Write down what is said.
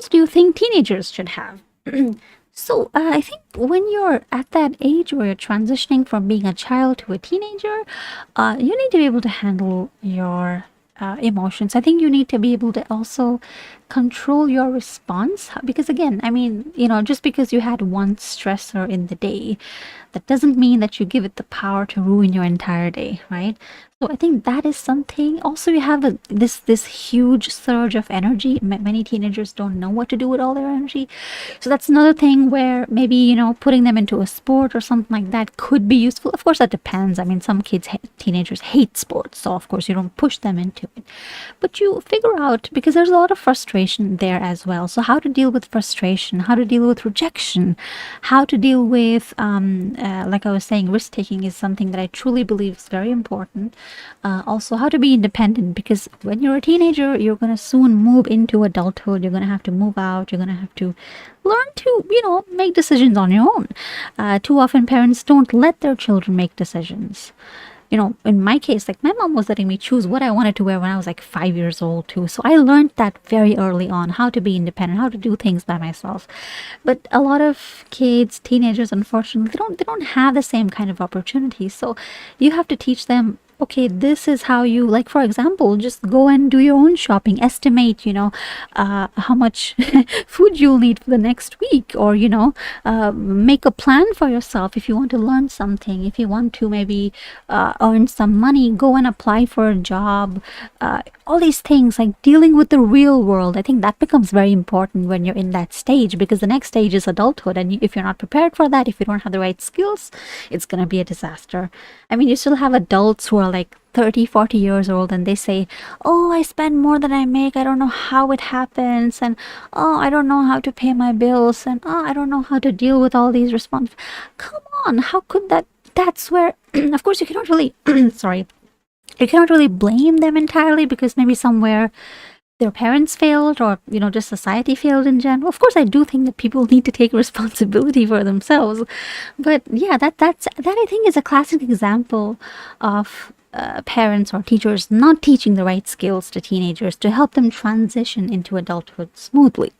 skills do you think teenagers should have? So I think when you're at that age where you're transitioning from being a child to a teenager, you need to be able to handle your emotions. I think you need to be able to also control your response because, again, I mean, just because you had one stressor in the day, that doesn't mean that you give it the power to ruin your entire day, right? So I think that is something. Also, you have this huge surge of energy. Many teenagers don't know what to do with all their energy. So that's another thing where maybe, putting them into a sport or something like that could be useful. Of course, that depends. I mean, some teenagers hate sports, so of course you don't push them into it. But you figure out, because there's a lot of frustration there as well. So how to deal with frustration, how to deal with rejection, how to deal with, like I was saying, risk taking is something that I truly believe is very important. Also, how to be independent, because when you're a teenager, you're going to soon move into adulthood. You're going to have to move out. You're going to have to learn to, make decisions on your own. Too often, parents don't let their children make decisions. In my case, like my mom was letting me choose what I wanted to wear when I was like 5 years old too. So I learned that very early on, how to be independent, how to do things by myself. But a lot of kids, teenagers, unfortunately, they don't have the same kind of opportunities. So you have to teach them, okay, this is how you, like, for example, just go and do your own shopping, estimate, how much food you'll need for the next week, or, make a plan for yourself. If you want to learn something, if you want to maybe earn some money, go and apply for a job, all these things, like dealing with the real world. I think that becomes very important when you're in that stage, because the next stage is adulthood. And if you're not prepared for that, if you don't have the right skills, it's going to be a disaster. I mean, you still have adults who are like 30, 40 years old, and they say, oh, I spend more than I make. I don't know how it happens. And, oh, I don't know how to pay my bills. And, oh, I don't know how to deal with all these responses. Come on, how could that? That's where, of course, you cannot really, sorry, you cannot really blame them entirely, because maybe somewhere their parents failed, or just society failed in general. Of course, I do think that people need to take responsibility for themselves, but yeah, that I think is a classic example of parents or teachers not teaching the right skills to teenagers to help them transition into adulthood smoothly.